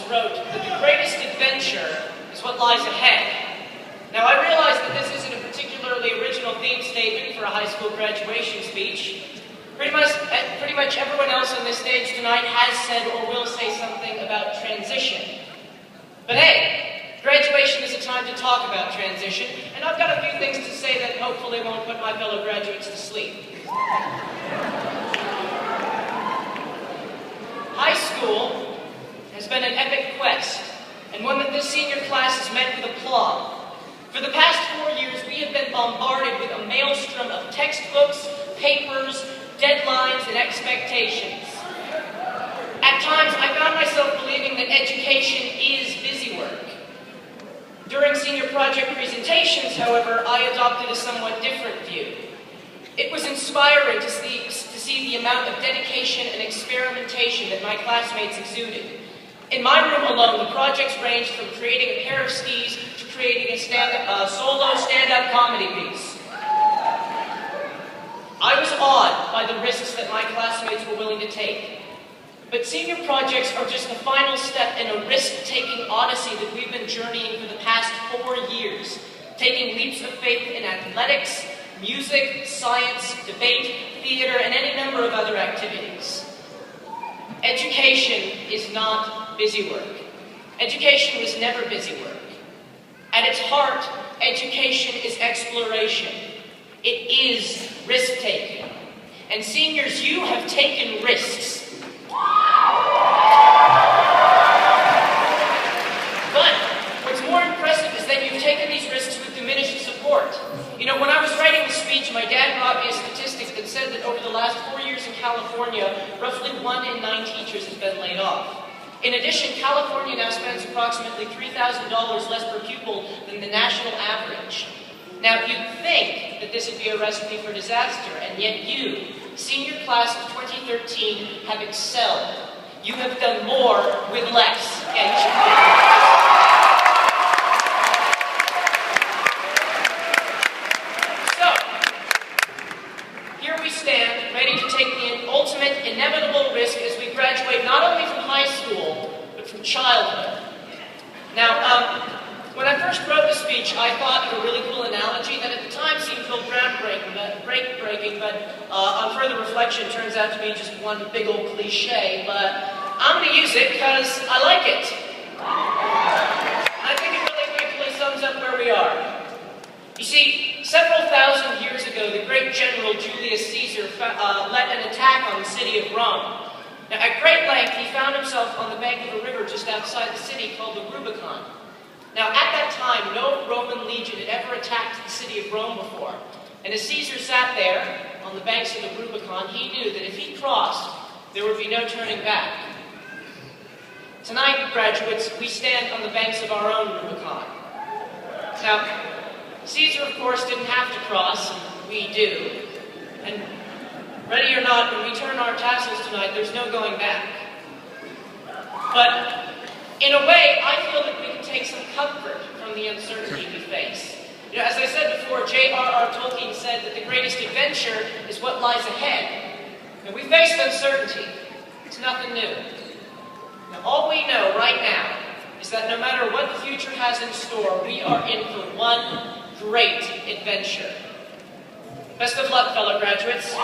wrote that the greatest adventure is what lies ahead. Now, I realize that this isn't a particularly original theme statement for a high school graduation speech. Pretty much everyone else on this stage tonight has said or will say something about transition. But hey, graduation is a time to talk about transition, and I've got a few things to say that hopefully won't put my fellow graduates to sleep. High school has been an epic quest, and one that this senior class has met with aplomb. For the past 4 years, we have been bombarded with a maelstrom of textbooks, papers, deadlines, and expectations. At times, I found myself believing that education is busy work. During senior project presentations, however, I adopted a somewhat different view. It was inspiring to see the amount of dedication and experimentation that my classmates exuded. In my room alone, the projects ranged from creating a pair of skis to creating a solo stand-up comedy piece. I was awed by the risks that my classmates were willing to take. But senior projects are just the final step in a risk-taking odyssey that we've been journeying for the past 4 years, taking leaps of faith in athletics, music, science, debate, theater, and any number of other activities. Education is not busy work. Education was never busy work. At its heart, education is exploration. It is risk-taking. And seniors, you have taken risks. But what's more impressive is that you've taken these risks with diminished support. You know, when I was writing the speech, my dad brought me a statistic that said that over the last 4 years in California, roughly 1 in 9 teachers has been laid off. In addition, California now spends approximately $3,000 less per pupil than the national average. Now, you'd think that this would be a recipe for disaster, and yet you, senior class of 2013, have excelled. You have done more with less. So, here we stand, ready to take the ultimate, inevitable risk as we graduate not only from high school, but from childhood. Now, when I first wrote the speech, I thought of a really cool analogy that at the time seemed a little groundbreaking, but on further reflection turns out to be just one big old cliche, but I'm going to use it because I like it. I think it really faithfully sums up where we are. You see, several thousand years ago, the great general Julius Caesar led an attack on the city of Rome. Now, at great length, he found himself on the bank of a river just outside the city called the Rubicon. Now, at that time, no Roman legion had ever attacked the city of Rome before. And as Caesar sat there on the banks of the Rubicon, he knew that if he crossed, there would be no turning back. Tonight, graduates, we stand on the banks of our own Rubicon. Now, Caesar, of course, didn't have to cross, and we do. And ready or not, when we turn our tassels tonight, there's no going back. But in a way, I feel that we can take some comfort from the uncertainty we face. You know, as I said before, J.R.R. Tolkien said that the greatest adventure is what lies ahead. And we face uncertainty. It's nothing new. Now, all we know right now is that no matter what the future has in store, we are in for one great adventure. Best of luck, fellow graduates.